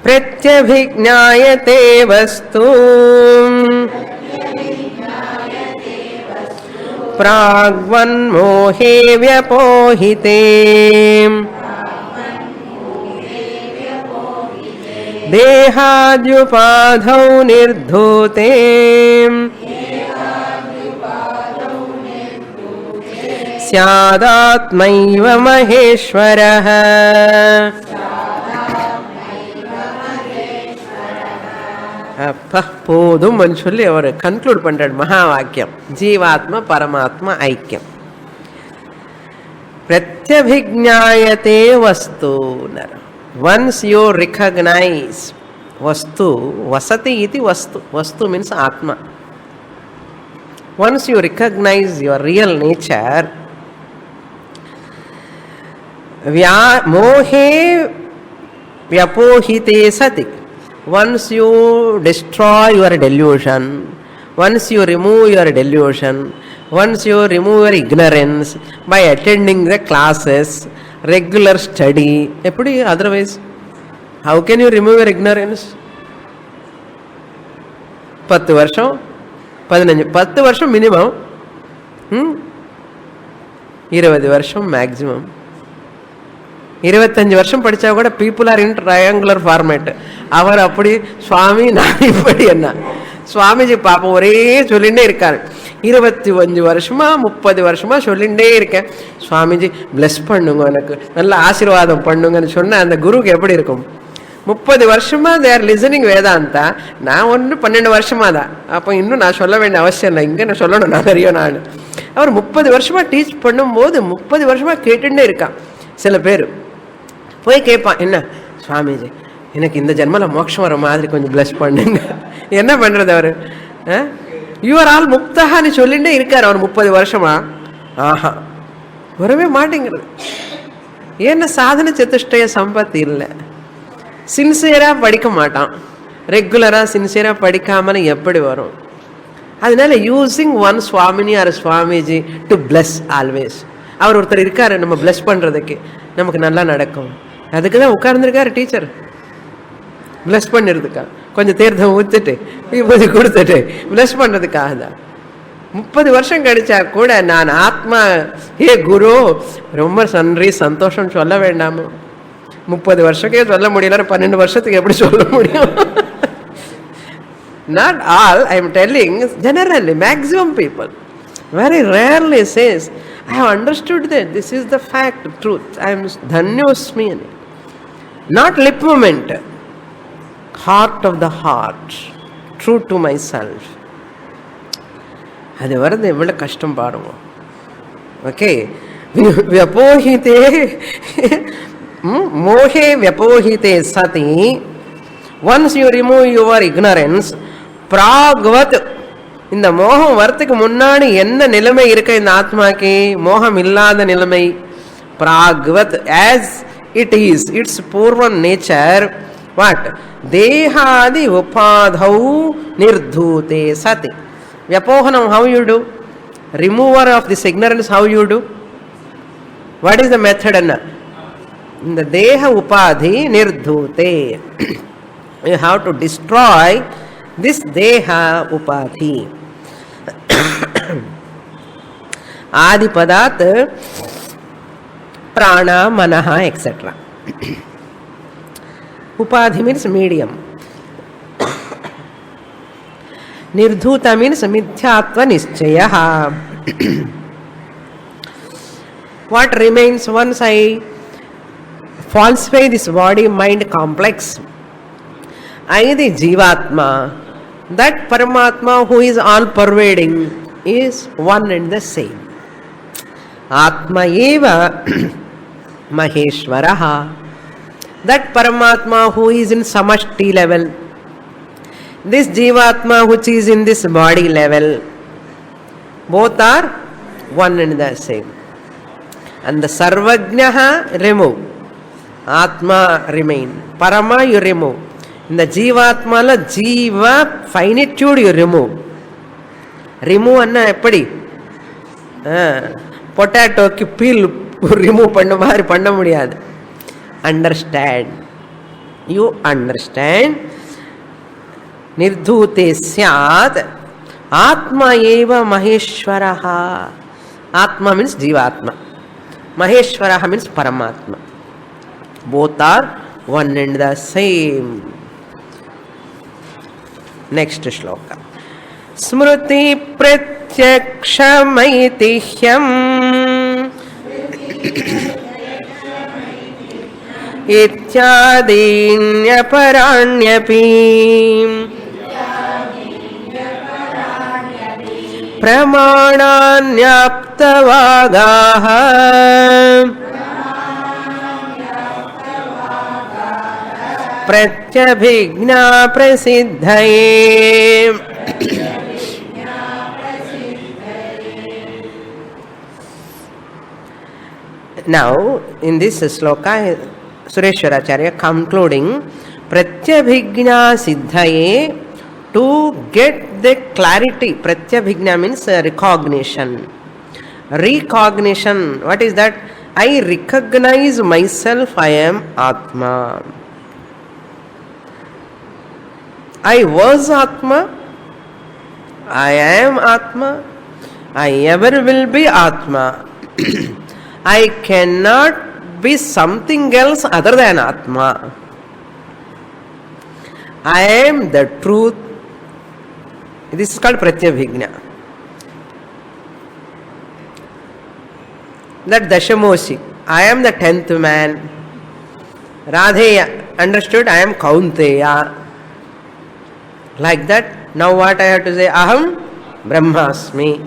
பிரத்யபிஜ்ஞாயதே வஸ்து प्राग्वन्मोहे व्यपोहिते देहाद्युपाधौ निर्धूते स्यादात्मैव महेश्वरः. அப்பா போதும் சொல்லி அவர் கன்க்ளூட் பண்றார் மகா வாக்கியம். ஜீவாத்மா பரமாத்மா ஐக்கியம். பிரத்யபிஜ்ஞாயதே வஸ்து. ஒன்ஸ் யூ ரிகக்னைஸ் வஸ்து, வசதி இது வஸ்து. Vastu means atma. Once you recognise your real nature, மோஹே व्यपोहिते सति. Once you destroy your delusion, once you remove your delusion, once you remove your ignorance by attending the classes, regular study, eppadi otherwise how can you remove your ignorance? 10 வருஷம் 15 10 வருஷம் minimum, 20 வருஷம் maximum. 25 வருஷம் படித்தா கூட people are in triangular format. அவர் அப்படி சுவாமி நான் இப்படி என்ன சுவாமிஜி பாப்போம் ஒரே சொல்லிகிட்டே இருக்காரு. 25 வருஷமா 30 வருஷமா சொல்லிகிட்டே இருக்கேன், சுவாமிஜி பிளஸ் பண்ணுங்க, எனக்கு நல்ல ஆசீர்வாதம் பண்ணுங்கன்னு சொன்ன அந்த குருக்கு எப்படி இருக்கும்? 30 வருஷமா தே ஆர் லிசனிங் வேதாந்தா. நான் 12 வருஷமா தான். அப்போ இன்னும் நான் சொல்ல வேண்டிய அவசியம் இல்லை, இங்கே நான் சொல்லணும் நான் நிறைய நாள். அவர் 30 வருஷமா டீச் பண்ணும்போது 30 வருஷமா கேட்டுட்டே இருக்கான். சில பேர் போய் கேட்பான், என்ன சுவாமிஜி எனக்கு இந்த ஜென்மத்தில் மோட்சம் வர மாதிரி கொஞ்சம் பிளஸ் பண்ணுங்க. என்ன பண்ணுறது அவர்? யூஆர் ஆல் முக்தஹான்னு சொல்லிகிட்டே இருக்கார் அவர் 30 வருஷமா. ஆஹா வரவே மாட்டேங்கிறது. ஏன்னா சாதன சதுஷ்டய சம்பத்து இல்லை. சின்சியராக படிக்க மாட்டான். ரெகுலராக சின்சியராக படிக்காமல் எப்படி வரும்? அதனால using one swamini or swamiji to plus always. அவர் ஒருத்தர் இருக்காரு நம்ம பிளஸ் பண்ணுறதுக்கு, நமக்கு நல்லா நடக்கும். அதுக்கு தான் உட்கார்ந்துருக்காரு டீச்சர், பிளஸ் பண்ணிடுறதுக்கா. கொஞ்சம் தீர்த்தம் ஊற்றிட்டு இப்போது கொடுத்துட்டு பிளஸ் பண்ணுறதுக்காக தான். 30 வருஷம் கழிச்சா கூட நான் ஆத்மா ஏ குரு ரொம்ப நன்றி சந்தோஷம் சொல்ல வேண்டாமோ? 30 வருஷக்கே சொல்ல முடியல, 12 வருஷத்துக்கு எப்படி சொல்ல முடியும்? Not all, I am telling generally, maximum people very rarely says, I have understood that this is the fact, truth. I am dhanyosmi. Not lip movement, heart of the heart, true to myself. அது வரது எவ்வளோ கஷ்டம் பாருங்க. Okay, வியபோஹிதே மோஹே வியபோஹிதே சதி. Once you remove your ignorance, பிராக்வத், இந்த மோகம் வரத்துக்கு முன்னாடி என்ன நிலைமை இருக்க இந்த ஆத்மாக்கு? மோகம் இல்லாத நிலைமை. பிராக்வத், ஆஸ் இட் இஸ், இட்ஸ் பூர்வம் நேச்சர். வாட்? தேகாதி உபாதௌ நிர்தூதே சதி. Vyapohanam, how you do? Remover of this ignorance, how you do? What is the method? Anna? In the deha upadhi nirdhute. You have to destroy this deha upadhi. Adi padat, prana, manaha, etc. Upadhi means medium. Nirdhuta means mithyatva nischaya. What remains once I falsify this body mind complex? I, the Jivatma, that Paramatma who is all pervading, is one and the same. Atma eva Maheshwaraha, that Paramatma who is in Samashti level. This Jivatma which is in this body level, both are one and the same. And the Sarvajnaha remove, Atma remain. Parama you remove. In the Jivatma la Jiva finitude you remove. Remove anna eppadi? Potato ki peel remove panna mari panna mudiyadu. Understand. You understand. Nirdhute syat Atma eva Maheshwaraha. Atma means Jivatma. Maheshwaraha means Paramatma. Both are one and the same. Next shloka. Smruti pratyakshamaytihyam ityadinyaparanyapi pramananyaptavagaha pratyabhigna prasiddhaye. Now, in this sloka, Sureshwaracharya concluding pratyabhigna siddhaye, to get the clarity. Pratyabhigna means recognition. Recognition, what is that? I recognize myself, I am Atma. I was Atma, I am Atma, I ever will be Atma. I cannot be something else other than Atma. I am the truth. This is called Pratyabhigna. That Dashamoshi, I am the 10th man. Radheya, understood, I am Kaunteya. Like that, now what I have to say? Aham Brahmasmi.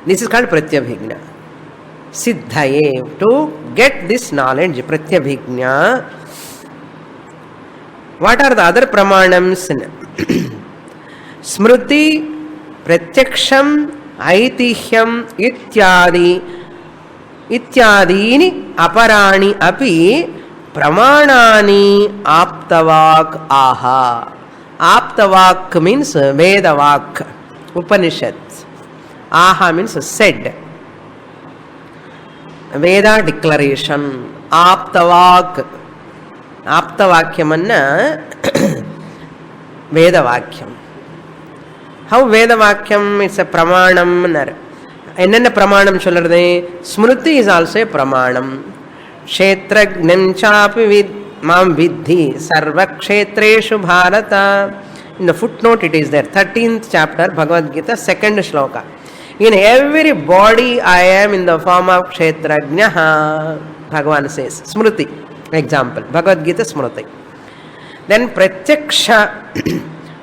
This is called Pratyabhigna. Siddhaye, to get this knowledge, Pratyabhigna. What are the other pramanams? Smruti, Pratyaksham, Aitihyam, Ityadini, Aparani, Api, Pramanani, Aptavak, Aha. Aptavak means Vedavak. Upanishads. Aha means said. Veda declaration. Aptavak. Aptavakyamanna Vedavakyam. How Vedavakyam? It's a pramanam. Enna pramanam solradhe? Smruti is also a pramanam. Kshetrajnam chapi vid mam vidhi sarva kshetreshu bharata. In the footnote it is there, 13th chapter, Bhagavad Gita, 2nd shloka. In every body I am in the form of Kshetrajnaha, Bhagavan says. Smruti, example, Bhagavad Gita Smruti. Then Pratyaksha,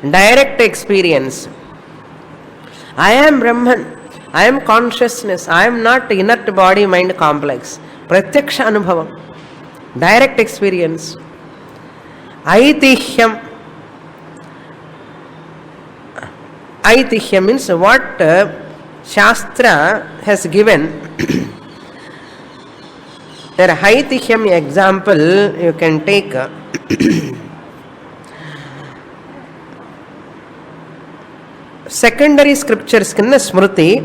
direct experience. I am Brahman, I am consciousness, I am not inert body mind complex. Pratyaksha Anubhavam, direct experience. Aitihyam. Aitihyam means what Shastra has given. There Aitihyam example you can take. Secondary scriptures kinna Smruti,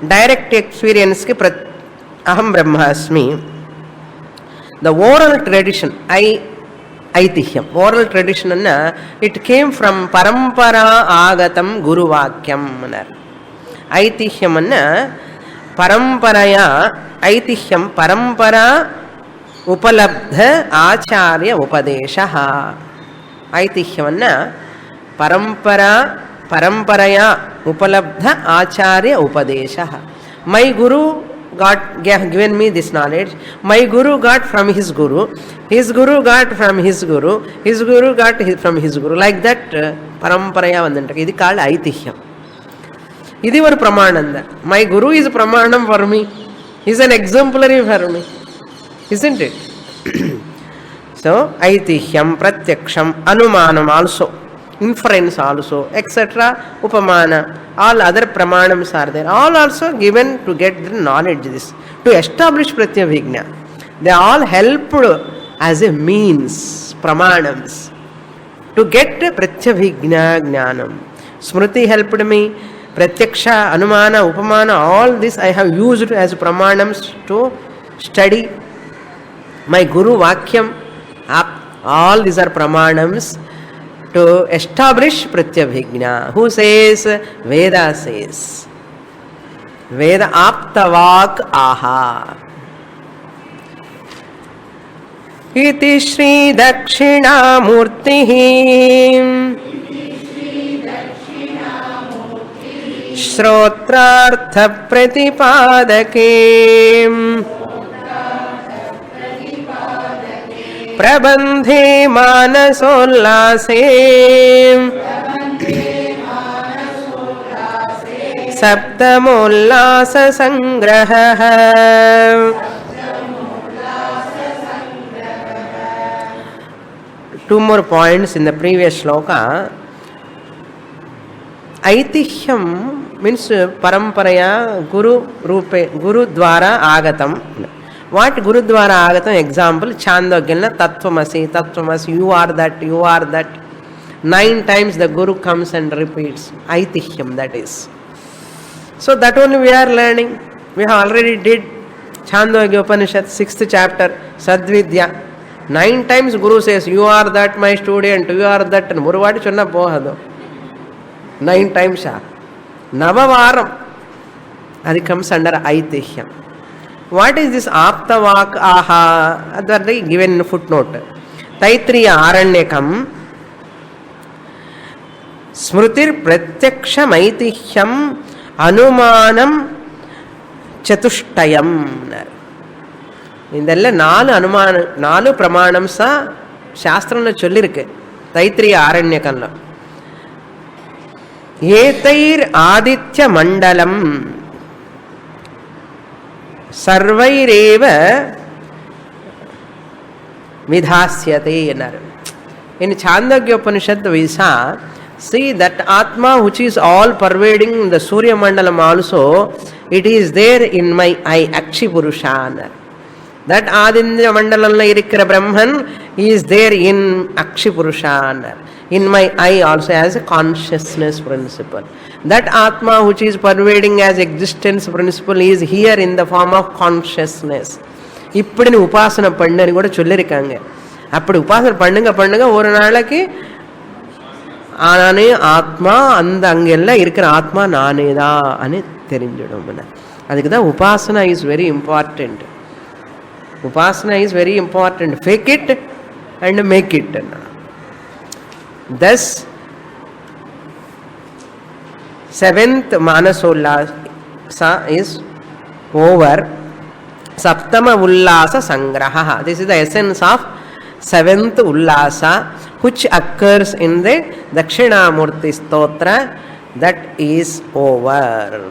direct experience ki Aham Brahmasmi. The oral tradition, Aitihyam, oral tradition anna, it came from Parampara Agatam Guru Vakyam. Aitihyam anna Paramparaya, Aitihyam Parampara Upalabdha Acharya Upadeshaha. Aitihyam anna Paramparaya Upalabdha Acharya Upadeshaha. My Guru got given me this knowledge. My Guru got from his Guru. His Guru got from his Guru. His Guru got from his Guru. Like that, Paramparaya Vandanta. This is called Aitihyam. This is Pramananda. My Guru is Pramanam for me. He is an exemplary for me. Isn't it? So, Aitihyam, Pratyaksham, Anumanam also. Inference also, etc. Upamana, all other pramanams are there. All also given to get the knowledge, this to establish pratyabhijna. They all helped as a means, pramanams, to get pratyabhijna jnanam. Smruti helped me, pratyaksha, anumana, upamana, all this I have used as pramanams to study. My Guru Vakyam, all these are pramanams to establish pratyabhijna. Who says? Veda says. Veda aptavak aha. Iti Shri Dakshinamurthy Stotrartha Pratipadake Prabandhe Manasollase Saptamollasa Sangraha. Two more points in the previous shloka. Aitihyam means Paramparaya Guru Rupe, Guru Dwara Agatam. What Guru Dwara Agatam? Example, Chandogya, Tattvamasi, Tattvamasi, you are that, you are that. 9 times the Guru comes and repeats. Aitihyam, that is. So that only we are learning. We have already did Chandogya Upanishad, 6th chapter, Sadvidya. 9 times Guru says, you are that my student, you are that. And Muruvadi chonna pohado. 9 times. Navavaram. That comes under Aitihyam. What is this Aptavak aha? That is given in footnote. Taitriya Aranyakam Smrutir Pratyaksham Aitihyam Anumanam Chatushtayam. இதெல்லாம் 4 பிரமாணம்ஸா சாஸ்திரம்ல சொல்லிருக்கு தைத்திரிய ஆரண்யகம்ல. ஏதைர் ஆதித்ய மண்டலம் சர்வைரேவ விதாஸ்யதே என்னார். In Chandogya Upanishad we saw, see that Atma which is all pervading the Surya Mandalam also, it is there in my eye, Akshi Purusha. That Adindya Mandalamla irikra Brahman is there in Akshi Purusha. in my eye also as a consciousness principle. That Atma which is pervading as existence principle is here in the form of consciousness. இப்படி நீ உபாசனை பண்ணுன்னு கூட சொல்லியிருக்காங்க. அப்படி உபாசனை பண்ணுங்க ஒரு நாளைக்கு நானே ஆத்மா, அந்த அங்கெல்லாம் இருக்கிற ஆத்மா நானே தான் అని தெரிஞ்சிடும். அதுக்கு தான் உபாசனா இஸ் வெரி இம்பார்ட்டண்ட். உபாசனா is very important. Fake it and make it. Thus, 7th Manasollasa is over. Saptama Ullasa Sangraha. This is the essence of 7th Ullasa, which occurs in the Dakshinamurthy Stotra. That is over.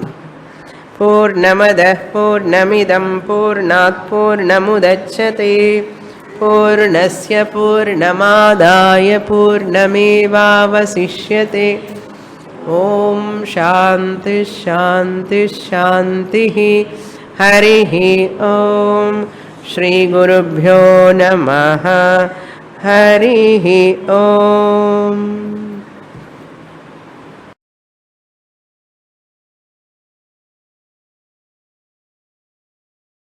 Purnamadah Purnamidam Purnat Purnamudachyate Purnasya Purnamadaya Purnamevavasishyate. Om Shanti Shanti Shanti. Harihi Om. Shri Gurubhyo Namaha. Harihi Om.